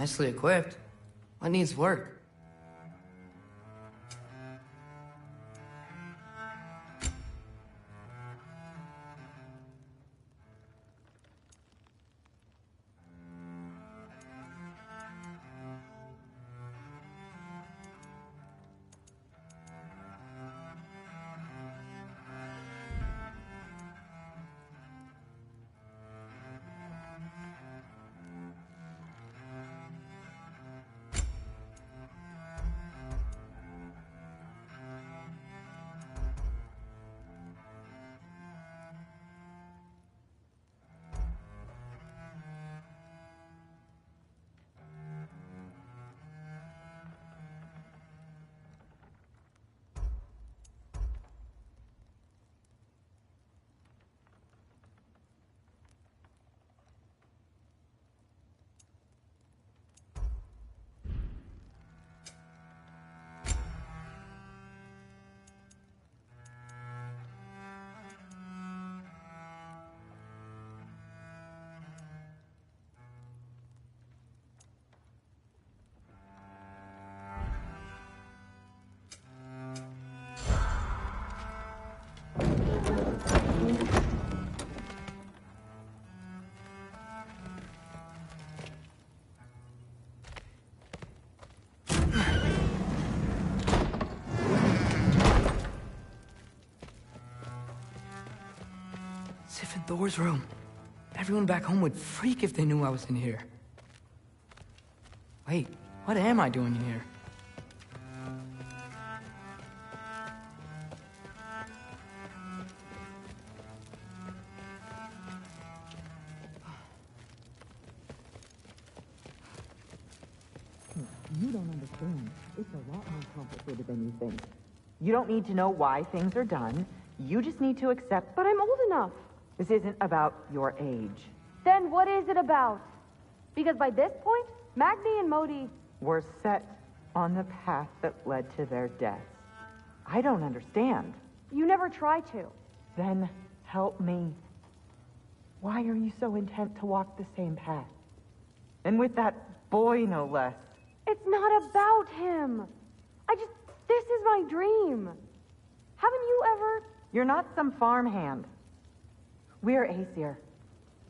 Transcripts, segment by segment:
Nicely equipped. What needs work? Sif and Thor's room. Everyone back home would freak if they knew I was in here. Wait, what am I doing in here? You don't understand. It's a lot more complicated than you think. You don't need to know why things are done. You just need to accept. But I'm old enough. This isn't about your age. Then what is it about? Because by this point, Magni and Modi... were set on the path that led to their deaths. I don't understand. You never try to. Then help me. Why are you so intent to walk the same path? And with that boy, no less. It's not about him. This is my dream. Haven't you ever... You're not some farmhand. We're Aesir.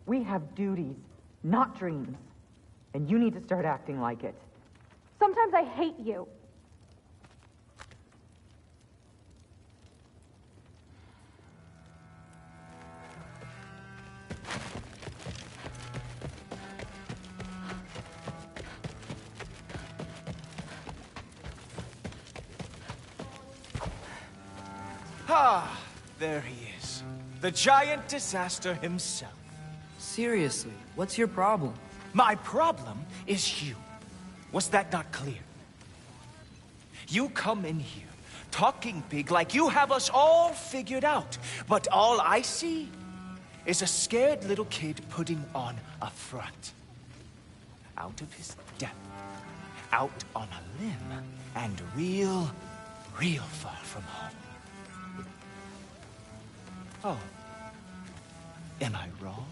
We have duties, not dreams. And you need to start acting like it. Sometimes I hate you. Ah, there he is. The giant disaster himself. Seriously, what's your problem? My problem is you. Was that not clear? You come in here, talking big like you have us all figured out. But all I see is a scared little kid putting on a front. Out of his depth, out on a limb, and real far from home. Oh, am I wrong?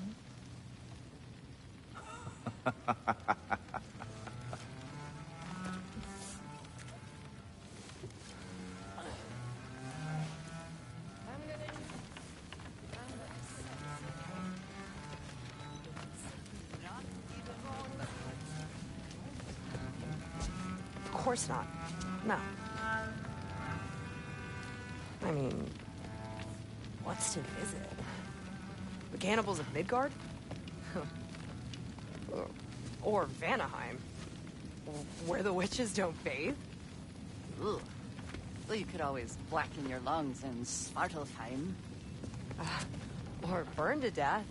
Of course not. No. I mean, what's to visit? The cannibals of Midgard? Or Vanaheim, where the witches don't bathe? Ugh. Well, you could always blacken your lungs in Svartalfheim. Or burn to death.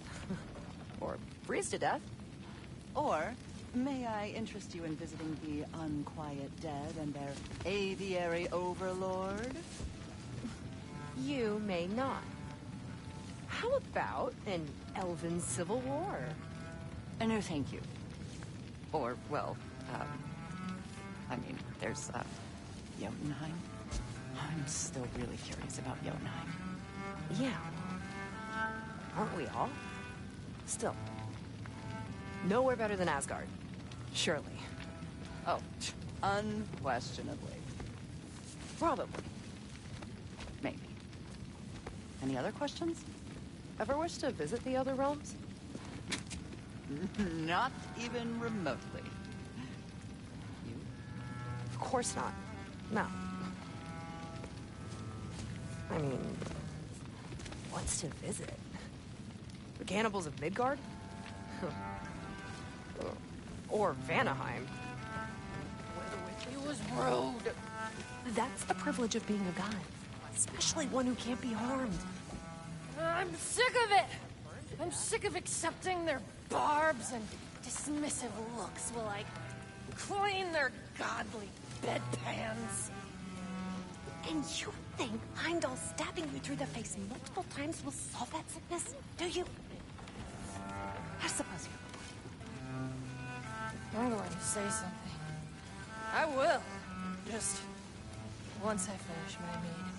Or freeze to death. Or may I interest you in visiting the Unquiet Dead and their aviary overlord? You may not. How about an elven civil war? No, thank you. Or, well, I mean, there's, Jotunheim. I'm still really curious about Jotunheim. Yeah. Aren't we all? Still. Nowhere better than Asgard. Surely. Oh, unquestionably. Probably. Maybe. Any other questions? Ever wish to visit the other realms? Not even remotely. You? Of course not. No. I mean, what's to visit? The cannibals of Midgard? Or Vanaheim? He was rude. That's the privilege of being a god. Especially one who can't be harmed. I'm sick of it! I'm sick of accepting their barbs and dismissive looks while I clean their godly bedpans. And you think Heimdall stabbing you through the face multiple times will solve that sickness? Do you? I suppose you. I'm going to say something. I will. Just once I finish my mead.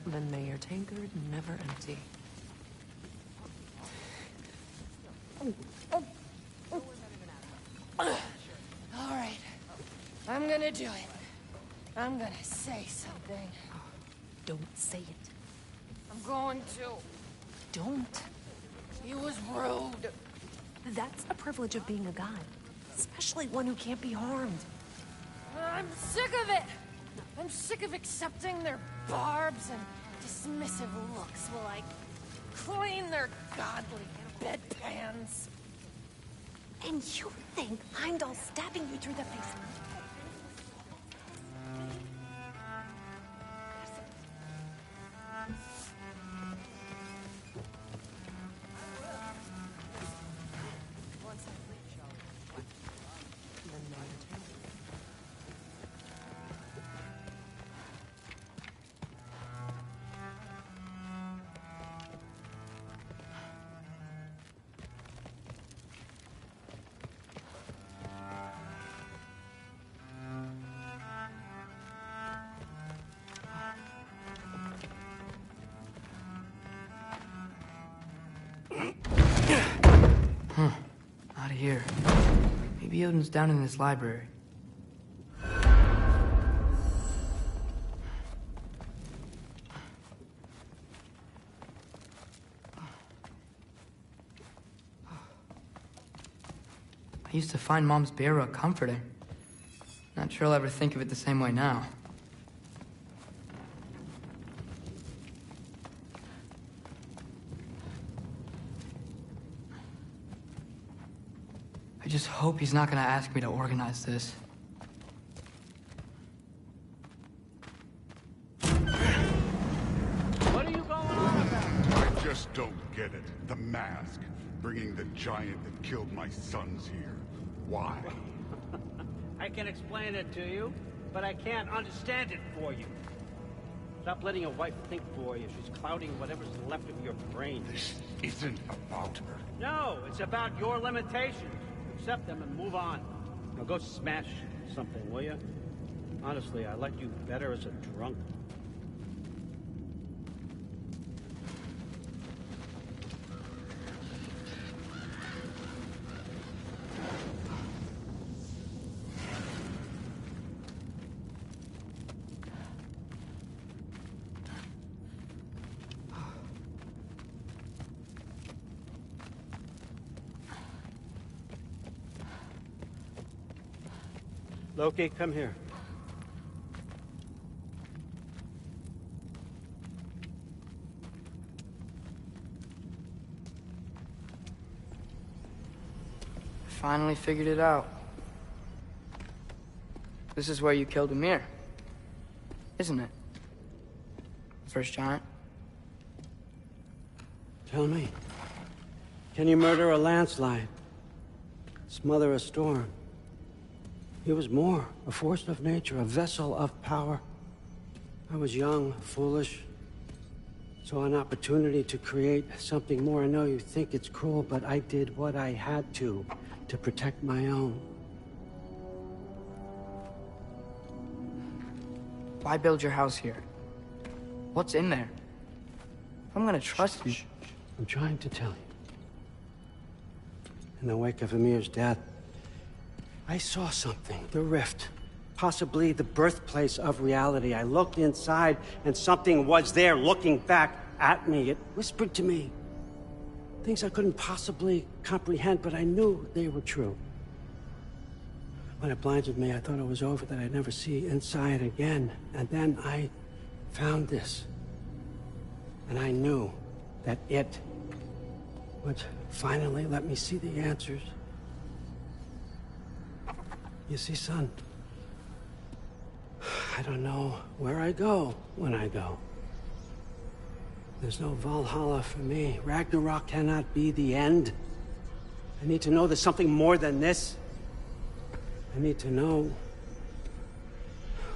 Then may your tankard never empty. All right. I'm gonna do it. I'm gonna say something. Don't say it. I'm going to. Don't. He was rude. That's the privilege of being a god. Especially one who can't be harmed. I'm sick of it! I'm sick of accepting their barbs and dismissive looks while I clean their godly bedpans. And you think Heimdall stabbing you through the face... Out of here. Maybe Odin's down in this library. I used to find Mom's bear comforting. Not sure I'll ever think of it the same way now. I just hope he's not gonna ask me to organize this. What are you going on about? I just don't get it. The mask. Bringing the giant that killed my sons here. Why? I can explain it to you, but I can't understand it for you. Stop letting your wife think for you. She's clouding whatever's left of your brain. This isn't about her. No, it's about your limitations. Accept them and move on. Now go smash something, will you? Honestly, I liked you better as a drunk. Loki, come here. I finally figured it out. This is where you killed Ymir. Isn't it? The first giant? Tell me, can you murder a landslide? Smother a storm? He was more, a force of nature, a vessel of power. I was young, foolish, saw an opportunity to create something more. I know you think it's cruel, but I did what I had to protect my own. Why build your house here? What's in there? I'm gonna trust you. I'm trying to tell you. In the wake of Ymir's death, I saw something. The rift. Possibly the birthplace of reality. I looked inside, and something was there looking back at me. It whispered to me things I couldn't possibly comprehend, but I knew they were true. When it blinded me, I thought it was over, that I'd never see inside again. And then I found this. And I knew that it would finally let me see the answers. You see, son, I don't know where I go when I go. There's no Valhalla for me. Ragnarok cannot be the end. I need to know there's something more than this. I need to know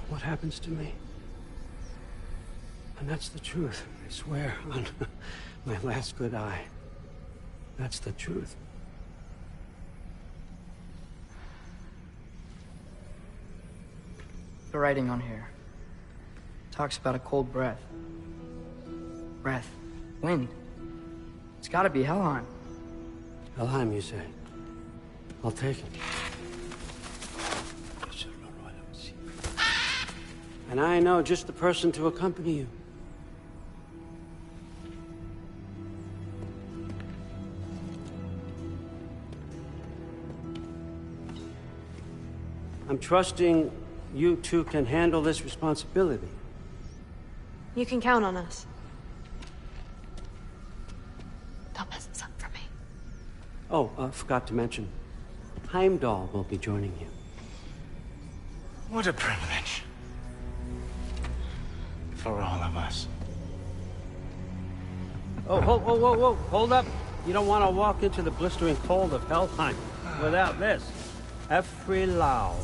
what happens to me. And that's the truth, I swear, on my last good eye. That's the truth. The writing on here talks about a cold breath. Breath. Wind. It's gotta be Helheim. Helheim, you say? I'll take it. And I know just the person to accompany you. I'm trusting you two can handle this responsibility. You can count on us. Don't mess this up for me. Oh, forgot to mention. Heimdall will be joining you. What a privilege. For all of us. Oh, whoa, whoa, whoa, whoa, hold up. You don't want to walk into the blistering cold of Helheim without this. Efrilau.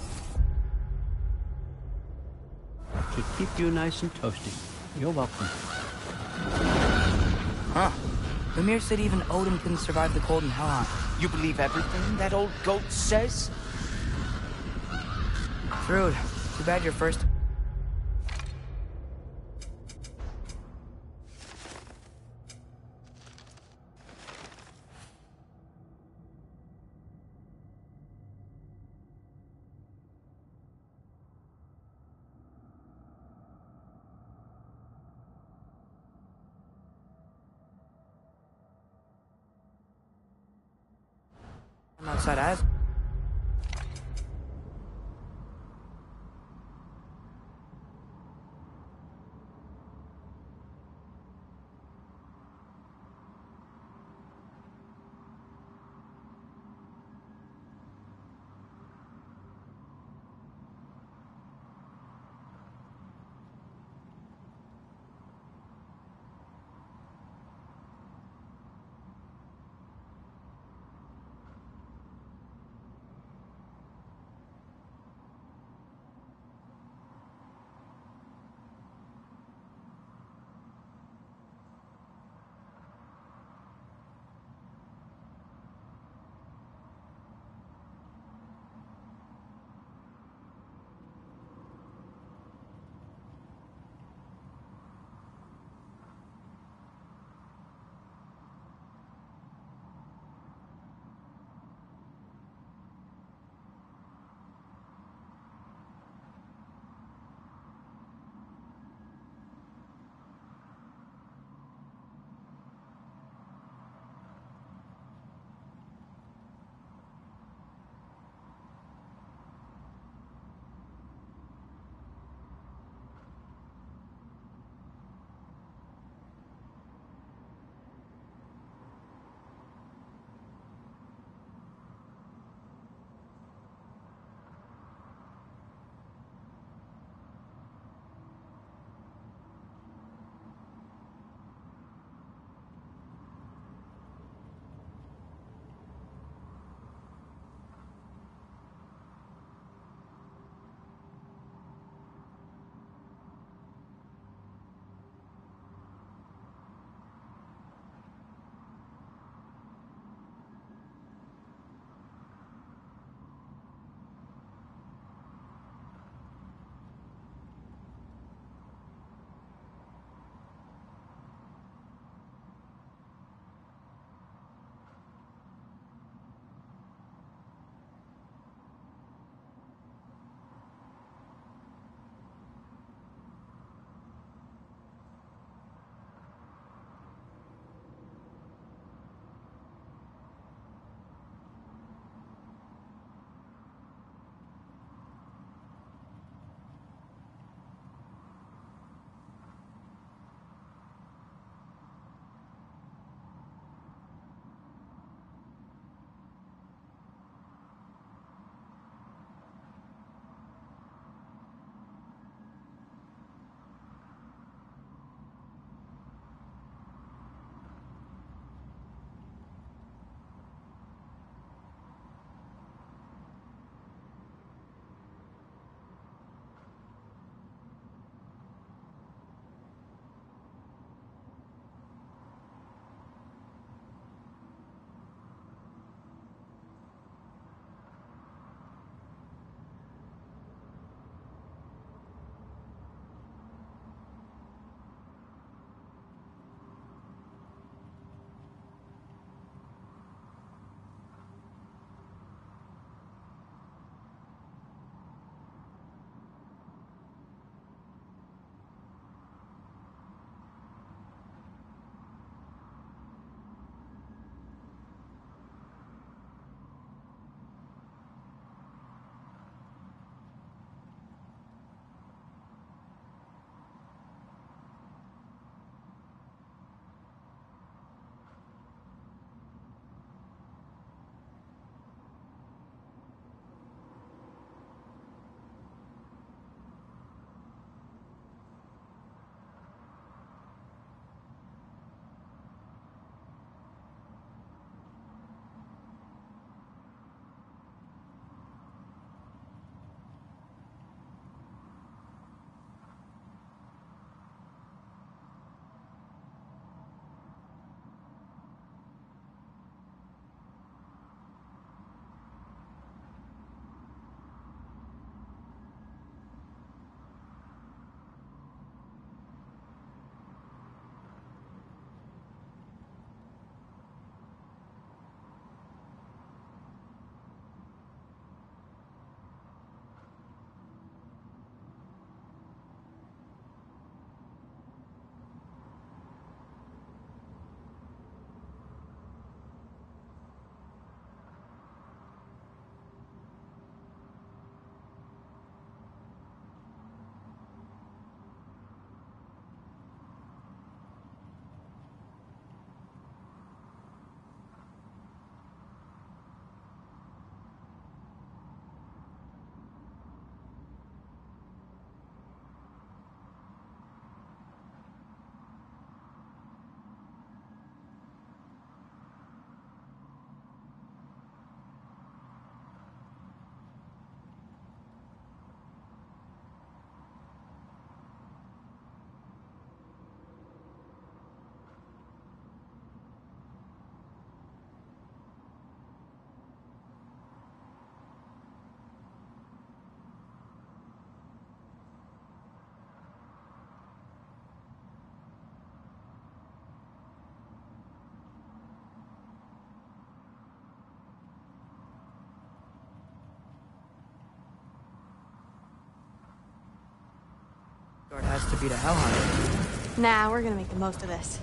To keep you nice and toasty. You're welcome. Huh. Ymir said even Odin couldn't survive the cold in Helheim. You believe everything that old goat says? Thrud, too bad you're first. I'm outside as. has to be the Helheim. Nah, we're gonna make the most of this.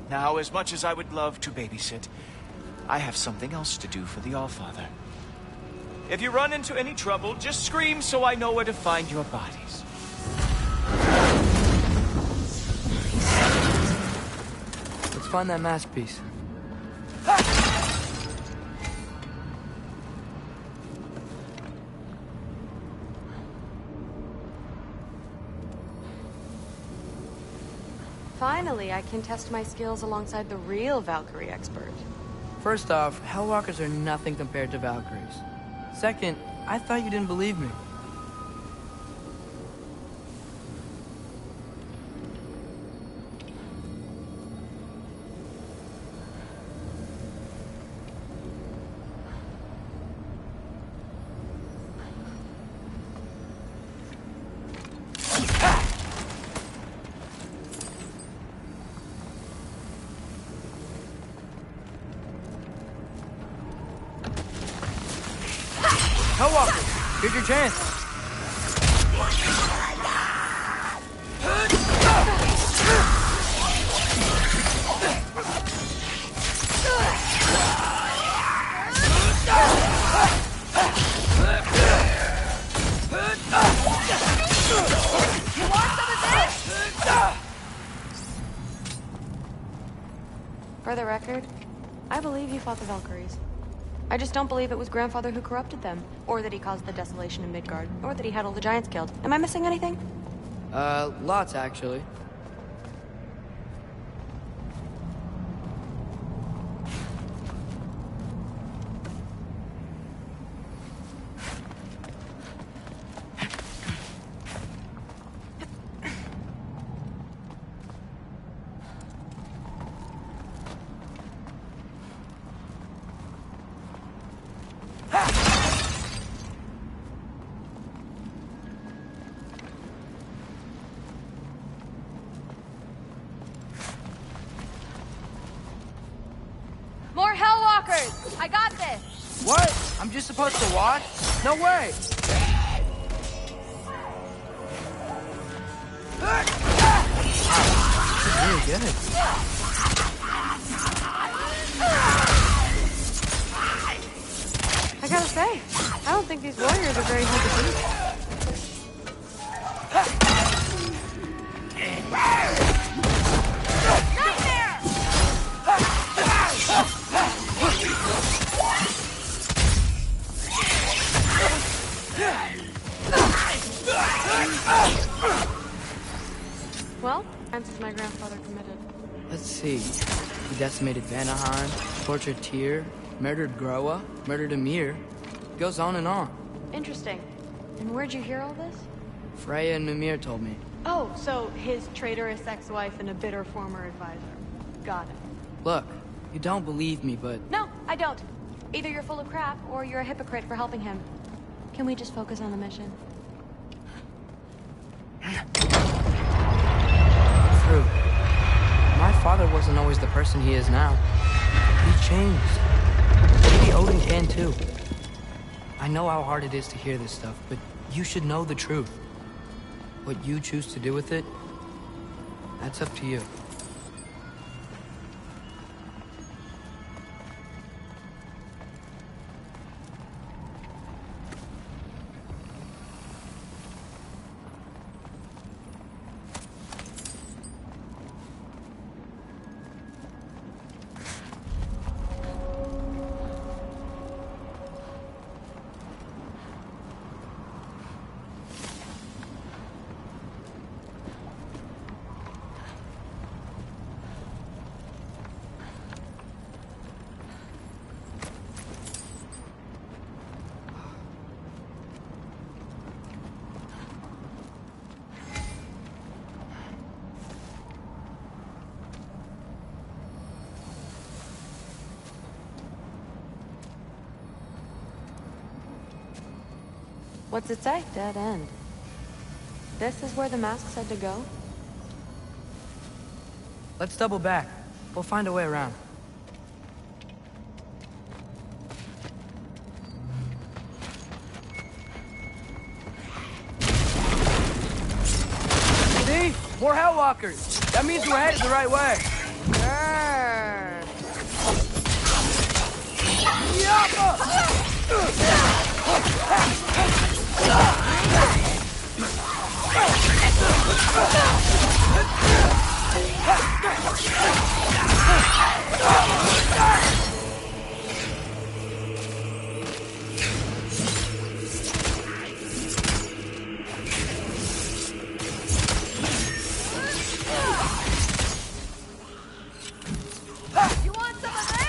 Now, as much as I would love to babysit, I have something else to do for the Allfather. If you run into any trouble, just scream so I know where to find your bodies. Let's find that mask piece. Finally, I can test my skills alongside the real Valkyrie expert. First off, Hellwalkers are nothing compared to Valkyries. Second, I thought you didn't believe me. Hellwalker, here's your chance. For the record, I believe you fought the Valkyries. I just don't believe it was Grandfather who corrupted them, or that he caused the desolation in Midgard, or that he had all the giants killed. Am I missing anything? Lots actually. More Hellwalkers! I got this! What? I'm just supposed to watch? No way! Wow, this is really good. I gotta say, I don't think these warriors are very hard to beat. Well, answers my grandfather committed. Let's see. He decimated Vanaheim, tortured Tyr, murdered Groa, murdered Ymir. Goes on and on. Interesting. And where'd you hear all this? Freya and Mimir told me. Oh, so his traitorous ex-wife and a bitter former advisor. Got it. Look, you don't believe me, but... No, I don't. Either you're full of crap, or you're a hypocrite for helping him. Can we just focus on the mission? True. My father wasn't always the person he is now. He changed. Maybe Odin can too. I know how hard it is to hear this stuff, but you should know the truth. What you choose to do with it, that's up to you. What's it say? Dead end. This is where the mask said to go? Let's double back. We'll find a way around. More Hellwalkers! That means we're headed the right way! You want some of this?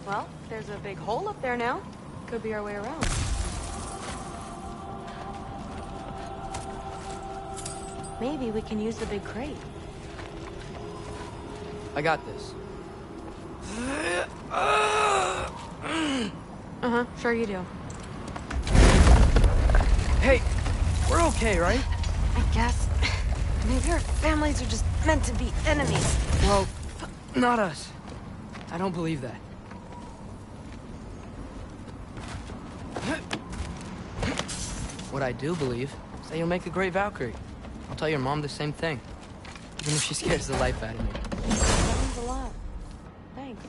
Well, there's a big hole up there now. Could be our way around. Maybe we can use the big crate. I got this. Uh-huh, sure you do. Hey, we're okay, right? I guess. Maybe our families are just meant to be enemies. Well, not us. I don't believe that. What I do believe is that you'll make a great Valkyrie. I'll tell your mom the same thing. Even if she scares the life out of me. That means a lot. Thanks.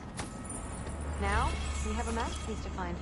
Now, we have a masterpiece to find.